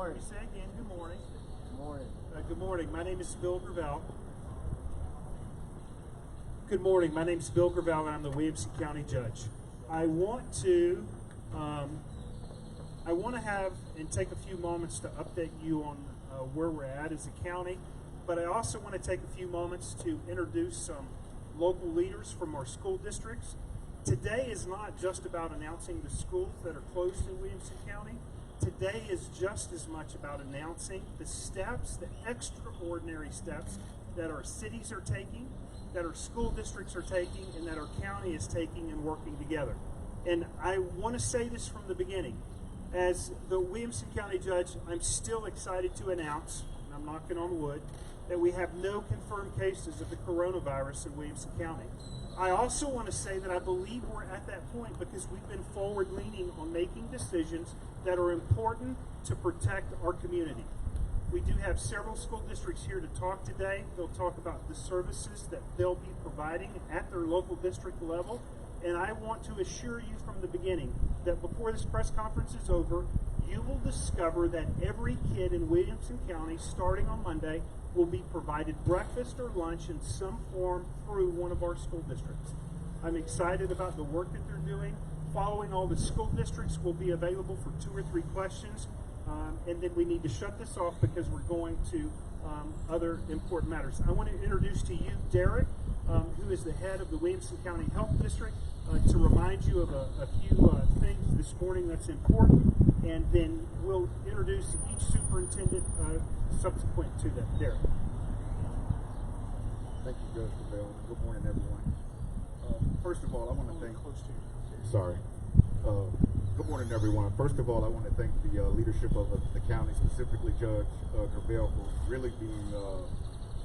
morning. Let me say again, good morning. Good morning. Good morning. My name is Bill Gravel. Good morning. My name is Bill Gravel, and I'm the Williamson County Judge. I want to have and take a few moments to update you on where we're at as a county, but I also want to take a few moments to introduce some local leaders from our school districts. Today is not just about announcing the schools that are closed in Williamson County. Today is just as much about announcing the steps, the extraordinary steps that our cities are taking, that our school districts are taking, and that our county is taking and working together. And I want to say this from the beginning. As the Williamson County Judge, I'm still excited to announce, and I'm knocking on wood, that we have no confirmed cases of the coronavirus in Williamson County. I also want to say that I believe we're at that point because we've been forward-leaning on making decisions that are important to protect our community. We do have several school districts here to talk today. They'll talk about the services that they'll be providing at their local district level. And I want to assure you from the beginning that before this press conference is over, you will discover that every kid in Williamson County, starting on Monday, will be provided breakfast or lunch in some form through one of our school districts. I'm excited about the work that they're doing. Following all the school districts will be available for 2 or 3 questions. And then we need to shut this off because we're going to other important matters. I want to introduce to you Derek, who is the head of the Williamson County Health District, to remind you of a few things this morning that's important, and then we'll introduce each superintendent subsequent to that. Derek. Thank you, Judge Gravel. Good morning, everyone. First of all, I want to thank. Sorry. Good morning, everyone. First of all, I want to thank the leadership of the county, specifically Judge Gravel, for really being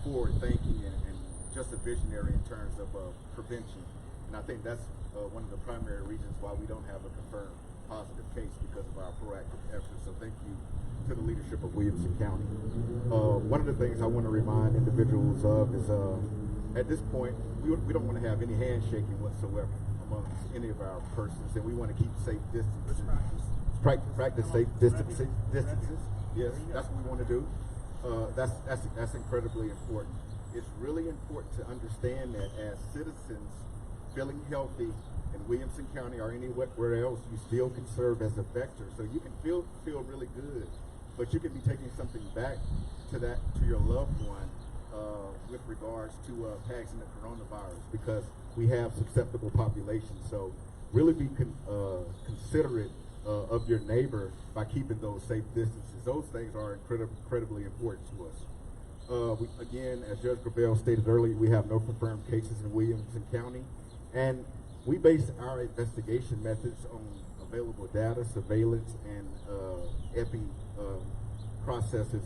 forward-thinking and just a visionary in terms of prevention. And I think that's one of the primary reasons why we don't have a confirmed positive case, because of our proactive efforts. So thank you to the leadership of Williamson County. One of the things I want to remind individuals of is at this point, we don't want to have any handshaking whatsoever amongst any of our persons, and we want to keep safe distances. Practice safe distances. Yes, that's what we want to do. That's incredibly important. It's really important to understand that as citizens feeling healthy in Williamson County or anywhere else, you still can serve as a vector. So you can feel really good, but you can be taking something back to your loved one with regards to passing the coronavirus, because we have susceptible populations. So really be considerate of your neighbor by keeping those safe distances. Those things are incredibly important to us. Again, as Judge Gravel stated earlier, we have no confirmed cases in Williamson County, and we base our investigation methods on available data, surveillance, and epi processes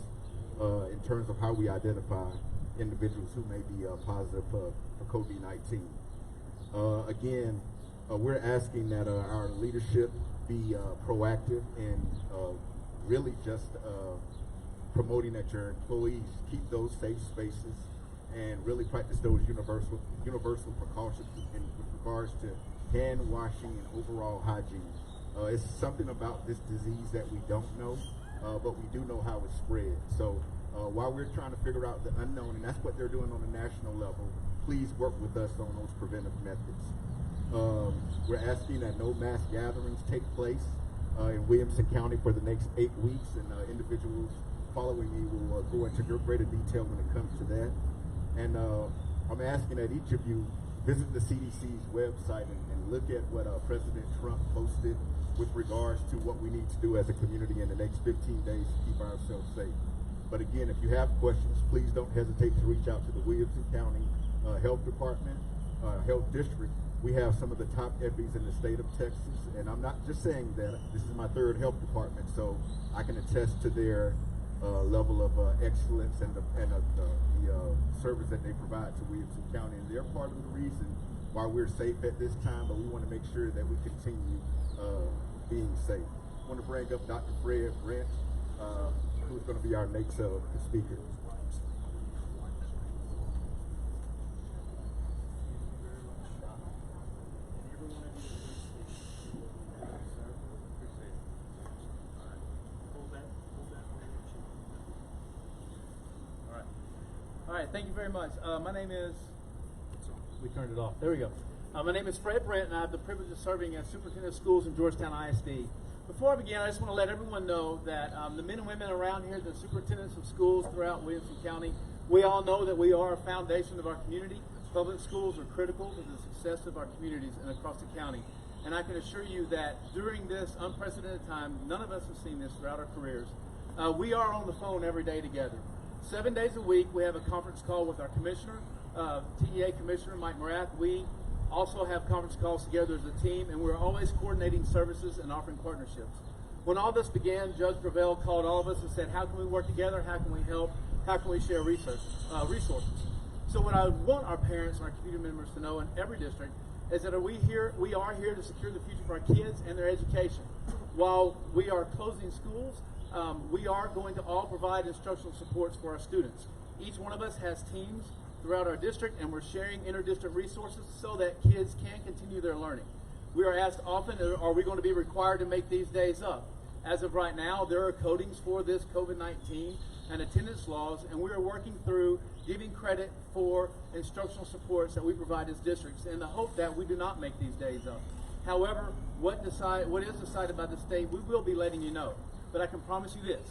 in terms of how we identify individuals who may be positive for COVID-19. Again, we're asking that our leadership be proactive and really just promoting that your employees keep those safe spaces and really practice those universal precautions in regards to hand washing and overall hygiene. It's something about this disease that we don't know, but we do know how it spreads. So while we're trying to figure out the unknown, and that's what they're doing on the national level, please work with us on those preventive methods. We're asking that no mass gatherings take place in Williamson County for the next 8 weeks, and individuals following me will go into greater detail when it comes to that. And I'm asking that each of you visit the CDC's website and look at what President Trump posted with regards to what we need to do as a community in the next 15 days to keep ourselves safe. But again, if you have questions, please don't hesitate to reach out to the Williamson County Health Department, Health District. We have some of the top EPIs in the state of Texas, and I'm not just saying that. This is my 3rd health department, so I can attest to their level of excellence and the service that they provide to Williamson County. And they're part of the reason why we're safe at this time, but we want to make sure that we continue being safe. I want to bring up Dr. Fred Brent, who's going to be our next speaker. All right, thank you very much. My name is, we turned it off. There we go. My name is Fred Brent, and I have the privilege of serving as superintendent of schools in Georgetown ISD. Before I begin, I just want to let everyone know that the men and women around here, the superintendents of schools throughout Williamson County, we all know that we are a foundation of our community. Public schools are critical to the success of our communities and across the county. And I can assure you that during this unprecedented time, none of us have seen this throughout our careers. We are on the phone every day together. 7 days a week, we have a conference call with our commissioner, TEA Commissioner Mike Morath. We also have conference calls together as a team, and we're always coordinating services and offering partnerships. When all this began, Judge Gravel called all of us and said, how can we work together? How can we help? How can we share resources? So what I want our parents and our community members to know in every district is that we are here to secure the future for our kids and their education. While we are closing schools, we are going to all provide instructional supports for our students. Each one of us has teams throughout our district, and we're sharing inter-district resources so that kids can continue their learning. We are asked often, are we going to be required to make these days up? As of right now, there are codings for this COVID-19 and attendance laws, and we are working through giving credit for instructional supports that we provide as districts in the hope that we do not make these days up. However, what is decided by the state, we will be letting you know. But I can promise you this.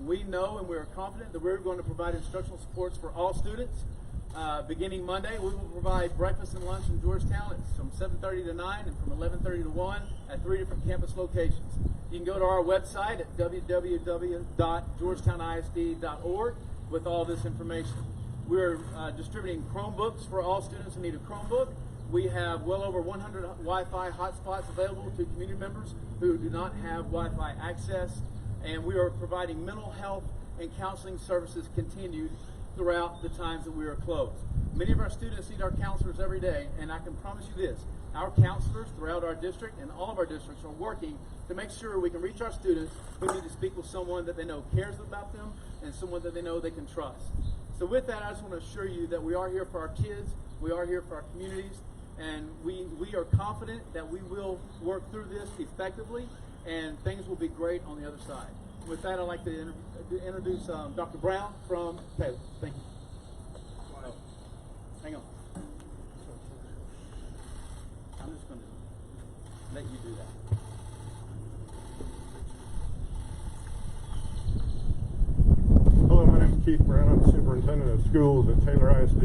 We know and we are confident that we're going to provide instructional supports for all students. Beginning Monday, we will provide breakfast and lunch in Georgetown. It's from 7:30 to 9 and from 11:30 to 1 at 3 different campus locations. You can go to our website at www.georgetown.isd.org with all this information. We're distributing Chromebooks for all students who need a Chromebook. We have well over 100 Wi-Fi hotspots available to community members who do not have Wi-Fi access. And we are providing mental health and counseling services continued throughout the times that we are closed. Many of our students need our counselors every day, and I can promise you this, our counselors throughout our district and all of our districts are working to make sure we can reach our students who need to speak with someone that they know cares about them and someone that they know they can trust. So with that, I just want to assure you that we are here for our kids, we are here for our communities, and we are confident that we will work through this effectively, and things will be great on the other side. With that, I'd like to introduce Dr. Brown from Taylor. Thank you. Hang on. I'm just going to let you do that. Hello, my name is Keith Brown. I'm the superintendent of schools at Taylor ISD.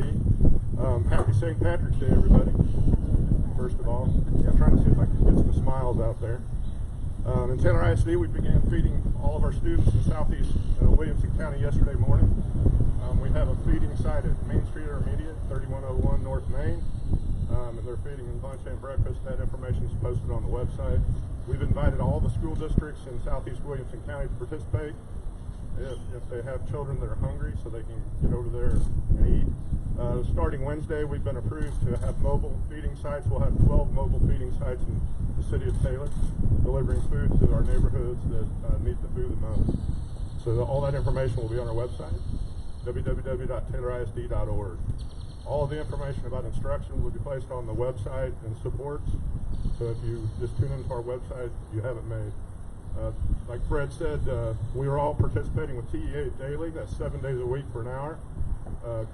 Happy St. Patrick's Day, everybody. First of all, trying to see if I can get some smiles out there. In Taylor ISD, we began feeding all of our students in southeast Williamson County yesterday morning. We have a feeding site at Main Street Intermediate, 3101 North Main, and they're feeding lunch and breakfast. That information is posted on the website. We've invited all the school districts in southeast Williamson County to participate if they have children that are hungry, so they can get over there and eat. Starting Wednesday, we've been approved to have mobile feeding sites. We'll have 12 mobile feeding sites in the city of Taylor, delivering food to our neighborhoods that need the food the most. So all that information will be on our website, www.taylorisd.org. All of the information about instruction will be placed on the website and supports. So if you just tune into our website, you have it made. Like Fred said, we are all participating with TEA daily. That's 7 days a week for an hour.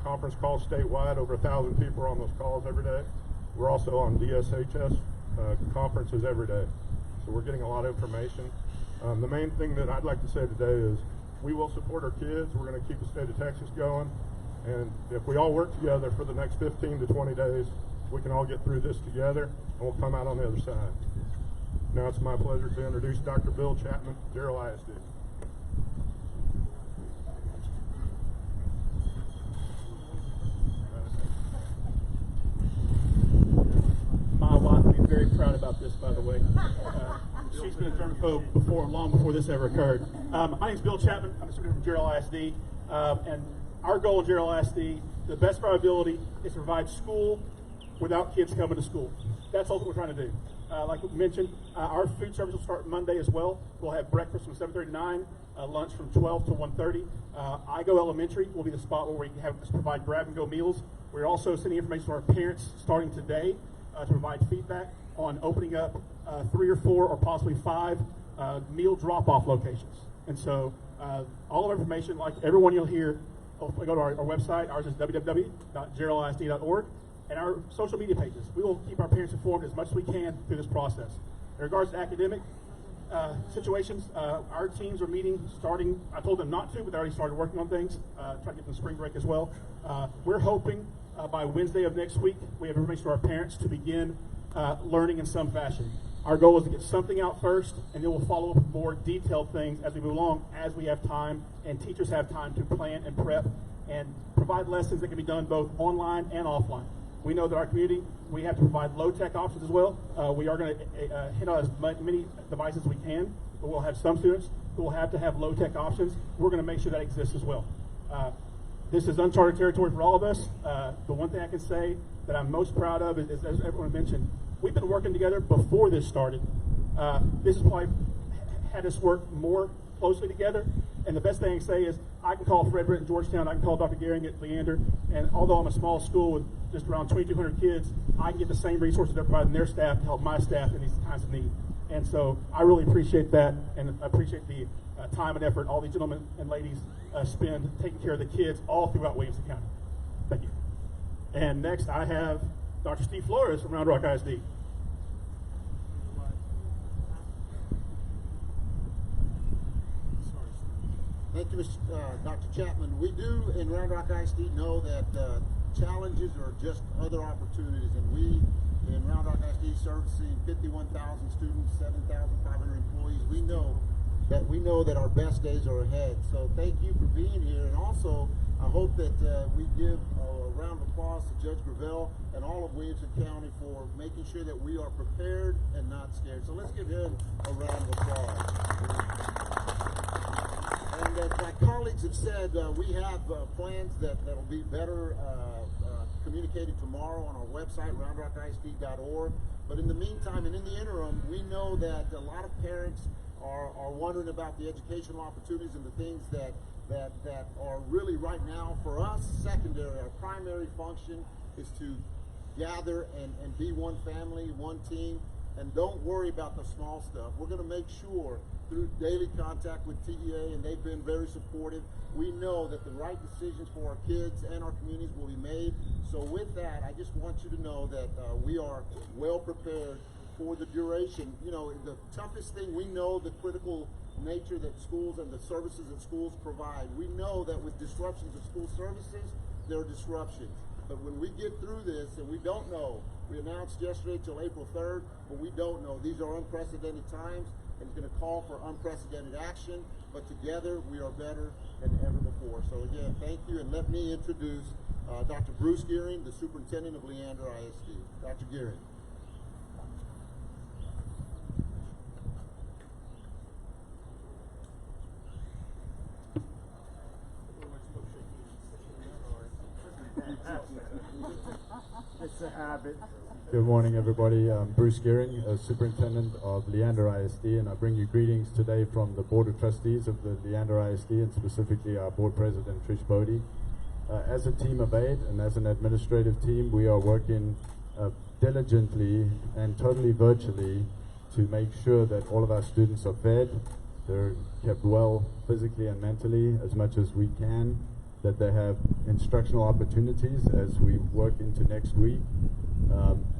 Conference calls statewide, over 1,000 people are on those calls every day. We're also on DSHS conferences every day. So we're getting a lot of information. The main thing that I'd like to say today is we will support our kids. We're going to keep the state of Texas going. And if we all work together for the next 15 to 20 days, we can all get through this together and we'll come out on the other side. Now it's my pleasure to introduce Dr. Bill Chapman, Gerald ISD. My wife would be very proud about this, by the way. She's been a germaphobe long before this ever occurred. My name is Bill Chapman. I'm a student from Gerald ISD. And our goal at Gerald ISD, the best of our ability, is to provide school without kids coming to school. That's all that we're trying to do. Like we mentioned, our food service will start Monday as well. We'll have breakfast from 7:30 to 9, lunch from 12 to 1:30. IGO Elementary will be the spot where we provide grab-and-go meals. We're also sending information to our parents starting today to provide feedback on opening up 3 or 4 or possibly 5 meal drop-off locations. And so all of our information, like everyone you'll hear go to our website. Ours is www.geraldisd.org, and our social media pages. We will keep our parents informed as much as we can through this process. In regards to academic situations, our teams are meeting starting, I told them not to, but they already started working on things, trying to get them spring break as well. We're hoping by Wednesday of next week, we have information to our parents to begin learning in some fashion. Our goal is to get something out first, and then we'll follow up with more detailed things as we move along, as we have time and teachers have time to plan and prep and provide lessons that can be done both online and offline. We know that our community, we have to provide low-tech options as well. We are going to hit on as many devices as we can, but we'll have some students who will have to have low-tech options. We're going to make sure that exists as well. This is uncharted territory for all of us. The one thing I can say that I'm most proud of is, as everyone mentioned, we've been working together before this started. This has probably had us work more closely together. And the best thing I can say is I can call Fred Britt in Georgetown, I can call Dr. Gehring at Leander, and although I'm a small school with just around 2,200 kids, I can get the same resources they're providing their staff to help my staff in these times of need. And so I really appreciate that, and I appreciate the time and effort all these gentlemen and ladies spend taking care of the kids all throughout Williamson County. Thank you. And next I have Dr. Steve Flores from Round Rock ISD. Thank you, Dr. Chapman. We do in Round Rock ISD know that challenges are just other opportunities, and we in Round Rock ISD servicing 51,000 students, 7,500 employees, we know that our best days are ahead. So thank you for being here, and also I hope that we give a round of applause to Judge Gravel and all of Williamson County for making sure that we are prepared and not scared. So let's give him a round of applause. And as my colleagues have said, we have plans that'll be better communicated tomorrow on our website, roundrockisd.org. But in the meantime and in the interim, we know that a lot of parents are wondering about the educational opportunities and the things that are really right now for us secondary. Our primary function is to gather and be one family, one team, and don't worry about the small stuff. We're going to make sure through daily contact with TEA, and they've been very supportive, we know that the right decisions for our kids and our communities will be made. So with that, I just want you to know that we are well prepared for the duration. You know, the toughest thing, we know the critical nature that schools and the services that schools provide. We know that with disruptions of school services, there are disruptions. But when we get through this, and we don't know, we announced yesterday till April 3rd, but we don't know. These are unprecedented times, and it's going to call for unprecedented action, but together we are better than ever before. So again, thank you, and let me introduce Dr. Bruce Gehring, the superintendent of Leander ISD. Dr. Gehring. It's a habit. Good morning, everybody. I'm Bruce Gehring, Superintendent of Leander ISD, and I bring you greetings today from the Board of Trustees of the Leander ISD, and specifically our Board President, Trish Bodie. As a team of 8 and as an administrative team, we are working diligently and totally virtually to make sure that all of our students are fed, they're kept well physically and mentally as much as we can, that they have instructional opportunities as we work into next week.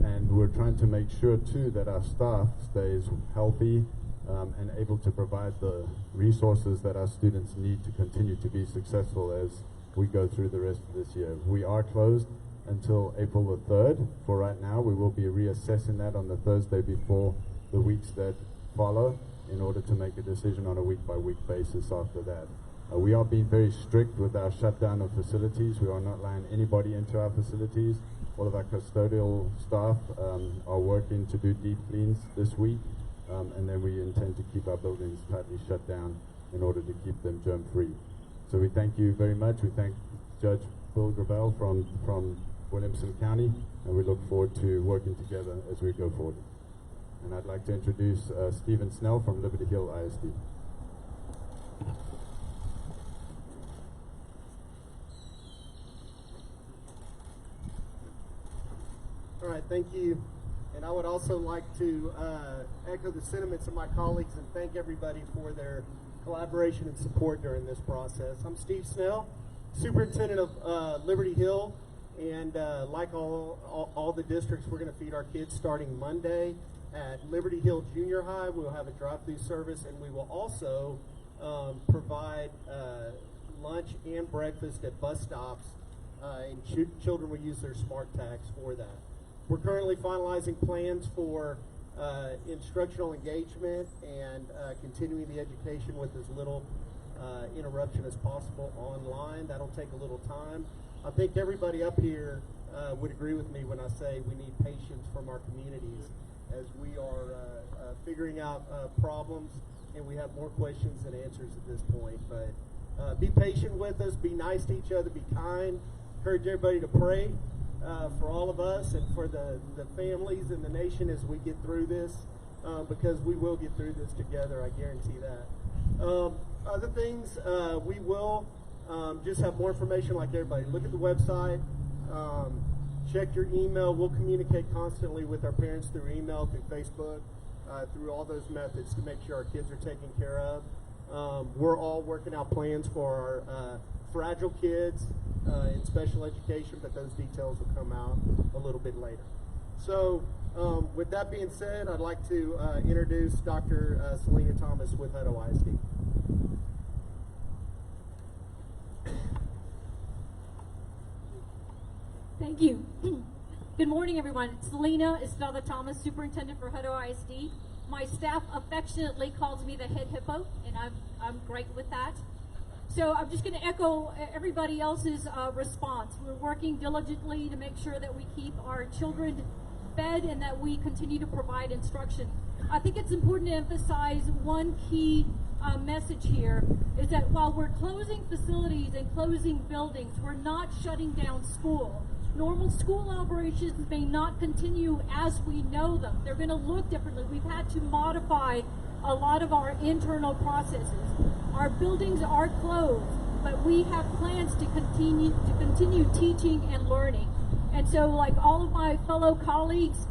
And we're trying to make sure too that our staff stays healthy and able to provide the resources that our students need to continue to be successful as we go through the rest of this year. We are closed until April the 3rd for right now. We will be reassessing that on the Thursday before the weeks that follow in order to make a decision on a week-by-week basis after that. We are being very strict with our shutdown of facilities. We are not allowing anybody into our facilities. All of our custodial staff are working to do deep cleans this week, and then we intend to keep our buildings tightly shut down in order to keep them germ-free. So we thank you very much. We thank Judge Bill Gravel from Williamson County, and we look forward to working together as we go forward. And I'd like to introduce Stephen Snell from Liberty Hill ISD. All right, thank you. And I would also like to echo the sentiments of my colleagues and thank everybody for their collaboration and support during this process. I'm Steve Snell. superintendent of Liberty Hill, and like all the districts, we're going to feed our kids starting Monday at Liberty Hill Junior High. We'll have a drive-through service, and we will also provide lunch and breakfast at bus stops, and children will use their smart tags for that. We're currently finalizing plans for instructional engagement and continuing the education with as little interruption as possible online. That'll take a little time. I think everybody up here would agree with me when I say we need patience from our communities as we are figuring out problems, and we have more questions than answers at this point. But be patient with us, be nice to each other, be kind, encourage everybody to pray for all of us and for the families and the nation as we get through this, because we will get through this together, I guarantee that. Other things, we will just have more information like everybody. Look at the website, check your email. We'll communicate constantly with our parents through email, through Facebook, through all those methods to make sure our kids are taken care of. We're all working out plans for our fragile kids in special education, but those details will come out a little bit later. So with that being said, I'd like to introduce Dr. Selena Thomas with Hutto ISD. Thank you. Good morning, everyone. Selena Estrada Thomas, Superintendent for Hutto ISD. My staff affectionately calls me the head hippo, and I'm great with that. So I'm just going to echo everybody else's response. We're working diligently to make sure that we keep our children fed and that we continue to provide instruction. I think it's important to emphasize one key message here is that while we're closing facilities and closing buildings, we're not shutting down school. Normal school operations may not continue as we know them. They're going to look differently. We've had to modify a lot of our internal processes. Our buildings are closed, but we have plans to continue teaching and learning. And so, like all of my fellow colleagues,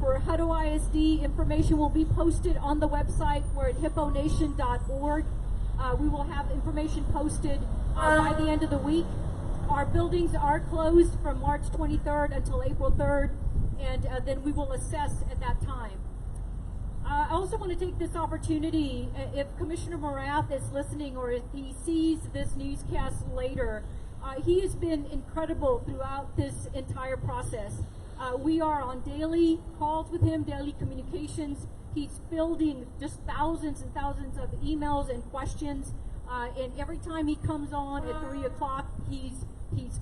for Hutto ISD, information will be posted on the website. We're at hipponation.org. We will have information posted by the end of the week. Our buildings are closed from March 23rd until April 3rd, and then we will assess at that time. I also want to take this opportunity, if Commissioner Morath is listening or if he sees this newscast later, he has been incredible throughout this entire process. We are on daily calls with him, daily communications. He's fielding just thousands and thousands of emails and questions, and every time he comes on at 3 o'clock, he's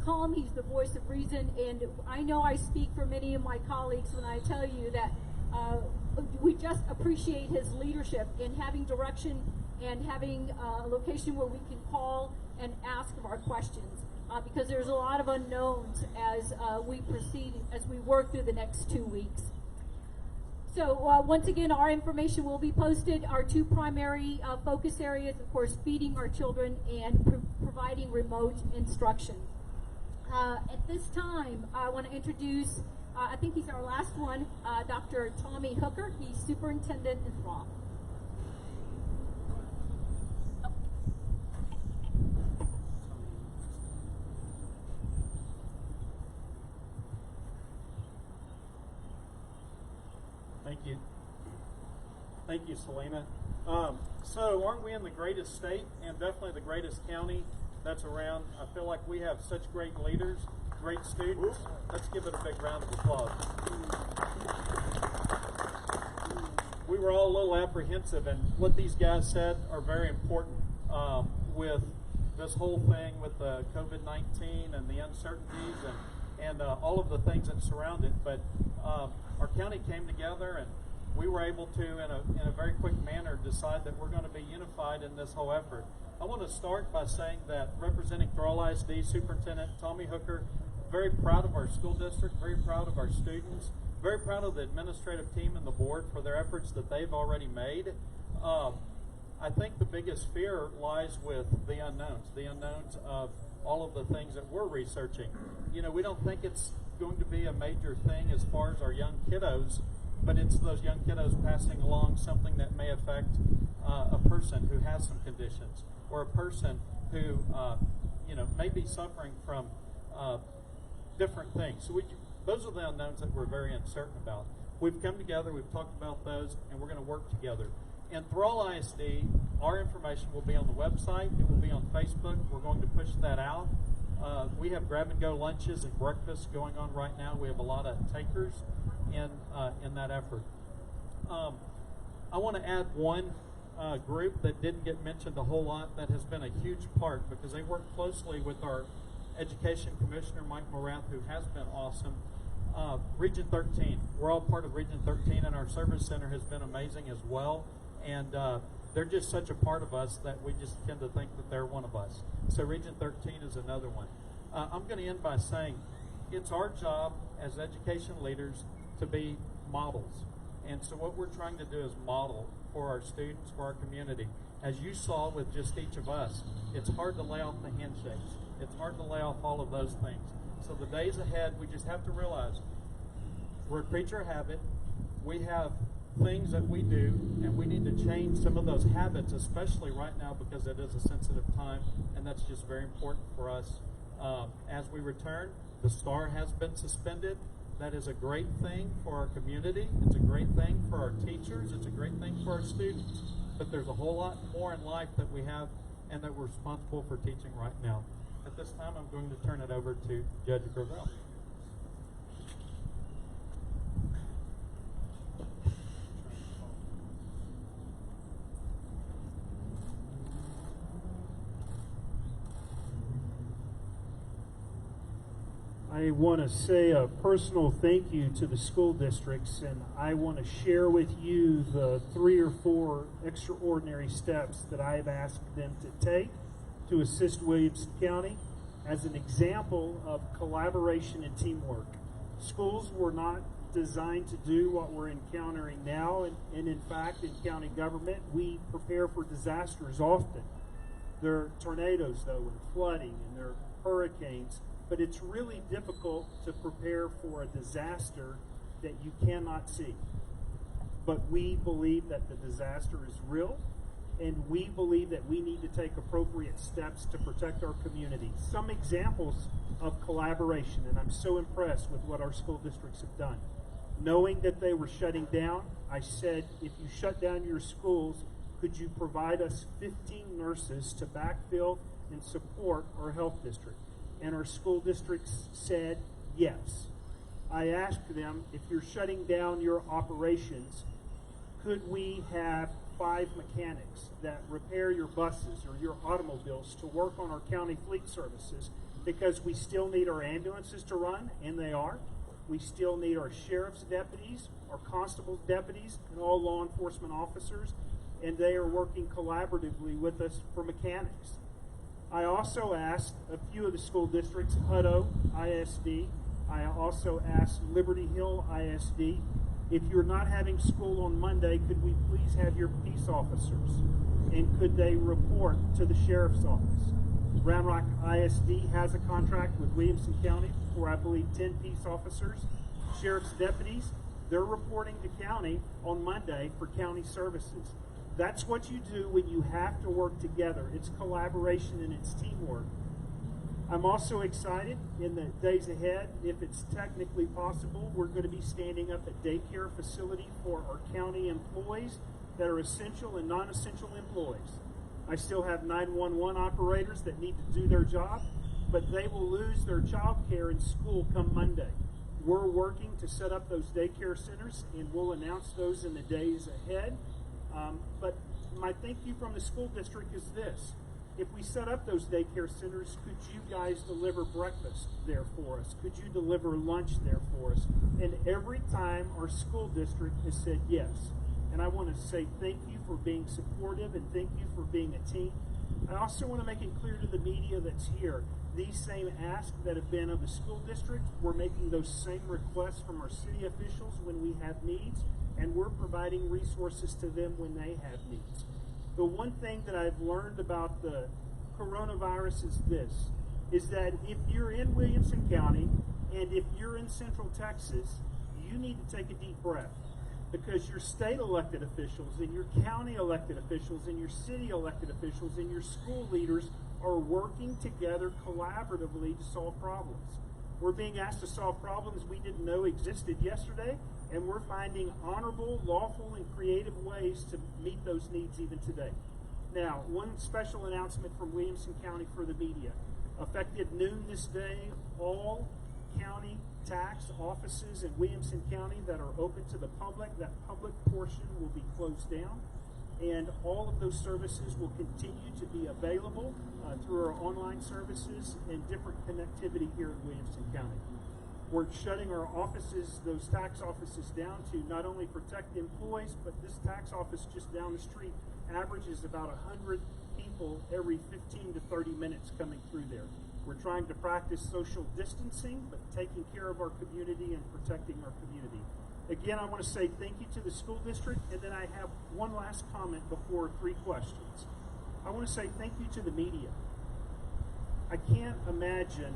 calm, he's the voice of reason, and I know I speak for many of my colleagues when I tell you that we just appreciate his leadership in having direction and having a location where we can call and ask of our questions, because there's a lot of unknowns as we proceed, as we work through the next 2 weeks. So once again, our information will be posted. Our two primary focus areas, of course, feeding our children and providing remote instruction. At this time, I want to introduce, I think he's our last one, Dr. Tommy Hooker. He's Superintendent in Roth. Thank you. Thank you, Selena. So aren't we in the greatest state and definitely the greatest county that's around? I feel like we have such great leaders, great students. Let's give it a big round of applause. We were all a little apprehensive, and what these guys said are very important with this whole thing with the COVID-19 and the uncertainties and all of the things that surround it. But our county came together, and we were able to, in a very quick manner, decide that we're going to be unified in this whole effort. I want to start by saying that representing Thurl ISD Superintendent Tommy Hooker, very proud of our school district, very proud of our students, very proud of the administrative team and the board for their efforts that they've already made. I think the biggest fear lies with the unknowns of all of the things that we're researching. You know, we don't think it's going to be a major thing as far as our young kiddos, but it's those young kiddos passing along something that may affect a person who has some conditions, or a person who may be suffering from different things. So those are the unknowns that we're very uncertain about. We've come together, we've talked about those, and we're going to work together. And Thrall ISD, our information will be on the website. It will be on Facebook. We're going to push that out. We have grab-and-go lunches and breakfasts going on right now. We have a lot of takers in that effort. I want to add one group that didn't get mentioned a whole lot that has been a huge part because they work closely with our Education Commissioner, Mike Morath, who has been awesome. Region 13. We're all part of Region 13, and our service center has been amazing as well. And they're just such a part of us that we just tend to think that they're one of us. So Region 13 is another one. I'm going to end by saying it's our job as education leaders to be models. And so what we're trying to do is model for our students, for our community. As you saw with just each of us, it's hard to lay off the handshakes. It's hard to lay off all of those things. So the days ahead, we just have to realize we're a creature of habit. We have things that we do, and we need to change some of those habits, especially right now because it is a sensitive time, and that's just very important for us. As we return, the STAR has been suspended. That is a great thing for our community. It's a great thing for our teachers. It's a great thing for our students. But there's a whole lot more in life that we have and that we're responsible for teaching right now. At this time, I'm going to turn it over to Judge Gravel. I want to say a personal thank you to the school districts, and I want to share with you the 3 or 4 extraordinary steps that I've asked them to take to assist Williamson County as an example of collaboration and teamwork. Schools were not designed to do what we're encountering now, and in fact, in county government, we prepare for disasters often. There are tornadoes, though, and flooding, and there are hurricanes. But it's really difficult to prepare for a disaster that you cannot see. But we believe that the disaster is real, and we believe that we need to take appropriate steps to protect our community. Some examples of collaboration, and I'm so impressed with what our school districts have done. Knowing that they were shutting down, I said, if you shut down your schools, could you provide us 15 nurses to backfill and support our health district? And our school districts said yes. I asked them, if you're shutting down your operations, could we have 5 mechanics that repair your buses or your automobiles to work on our county fleet services? Because we still need our ambulances to run, and they are. We still need our sheriff's deputies, our constable's deputies, and all law enforcement officers, and they are working collaboratively with us for mechanics. I also asked a few of the school districts, Hutto ISD. I also asked Liberty Hill ISD, if you're not having school on Monday, could we please have your peace officers? And could they report to the sheriff's office? Round Rock ISD has a contract with Williamson County for, I believe, 10 peace officers. Sheriff's deputies, they're reporting to county on Monday for county services. That's what you do when you have to work together. It's collaboration and it's teamwork. I'm also excited in the days ahead, if it's technically possible, we're going to be standing up a daycare facility for our county employees that are essential and non-essential employees. I still have 911 operators that need to do their job, but they will lose their child care in school come Monday. We're working to set up those daycare centers, and we'll announce those in the days ahead. But my thank you from the school district is this. If we set up those daycare centers, could you guys deliver breakfast there for us? Could you deliver lunch there for us? And every time our school district has said yes. And I want to say thank you for being supportive and thank you for being a team. I also want to make it clear to the media that's here, these same asks that have been of the school district, we're making those same requests from our city officials when we have needs, and we're providing resources to them when they have needs. The one thing that I've learned about the coronavirus is this, is that if you're in Williamson County and if you're in Central Texas, you need to take a deep breath, because your state elected officials and your county elected officials and your city elected officials and your school leaders are working together collaboratively to solve problems. We're being asked to solve problems we didn't know existed yesterday, and we're finding honorable, lawful, and creative ways to meet those needs even today. Now, one special announcement from Williamson County for the media. Effective noon this day, all county tax offices in Williamson County that are open to the public, that public portion will be closed down, and all of those services will continue to be available through our online services and different connectivity here in Williamson County. We're shutting our offices, those tax offices, down to not only protect the employees, but this tax office just down the street averages about 100 people every 15 to 30 minutes coming through there. We're trying to practice social distancing, but taking care of our community and protecting our community. Again, I want to say thank you to the school district, and then I have one last comment before 3 questions. I want to say thank you to the media. I can't imagine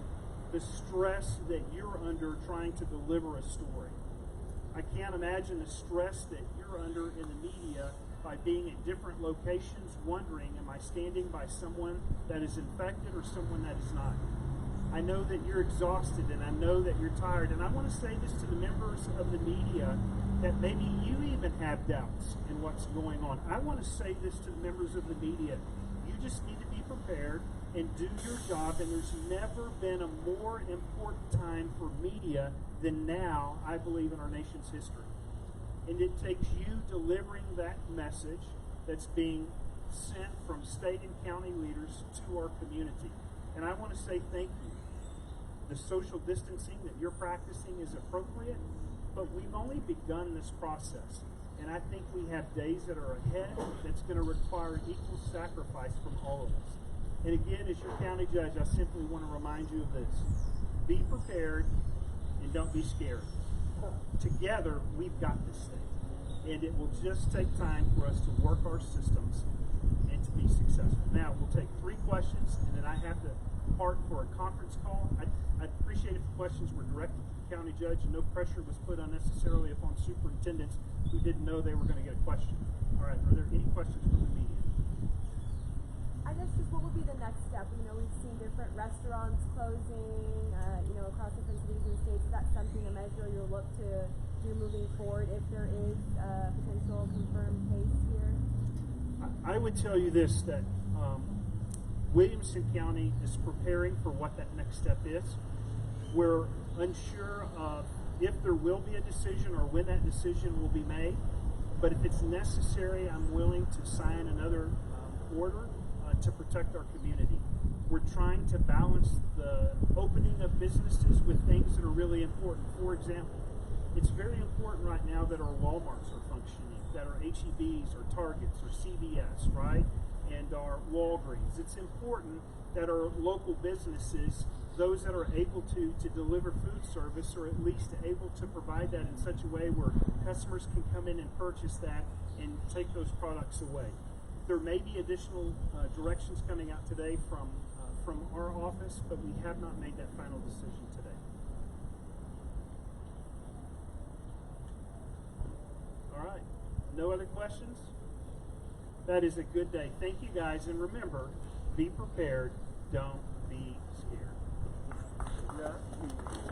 the stress that you're under trying to deliver a story. I can't imagine the stress that you're under in the media by being at different locations wondering, am I standing by someone that is infected or someone that is not? I know that you're exhausted, and I know that you're tired, and I want to say this to the members of the media that maybe you even have doubts in what's going on. I want to say this to the members of the media. You just need to be prepared and do your job, and there's never been a more important time for media than now, I believe, in our nation's history. And it takes you delivering that message that's being sent from state and county leaders to our community. And I want to say thank you. The social distancing that you're practicing is appropriate, but we've only begun this process. And I think we have days that are ahead that's going to require equal sacrifice from all of us. And again, as your county judge, I simply want to remind you of this. Be prepared and don't be scared. Together, we've got this thing. And it will just take time for us to work our systems and to be successful. Now, we'll take 3 questions, and then I have to part for a conference call. I'd appreciate if the questions were directed to the county judge and no pressure was put unnecessarily upon superintendents who didn't know they were going to get a question. All right, are there any questions from the media? I guess just what would be the next step? You know, we've seen different restaurants closing, across different cities and states. Is that something, a measure you'll look to do moving forward if there is a potential confirmed case here? I would tell you this, that Williamson County is preparing for what that next step is. We're unsure of if there will be a decision or when that decision will be made, but if it's necessary, I'm willing to sign another order to protect our community. We're trying to balance the opening of businesses with things that are really important. For example, it's very important right now that our Walmarts are functioning, that our H-E-Bs or Targets or CVS, right, and our Walgreens. It's important that our local businesses, those that are able to deliver food service, are at least able to provide that in such a way where customers can come in and purchase that and take those products away. There may be additional directions coming out today from our office, but we have not made that final decision today. All right. No other questions? That is a good day. Thank you, guys. And remember, be prepared. Don't be scared. Yeah.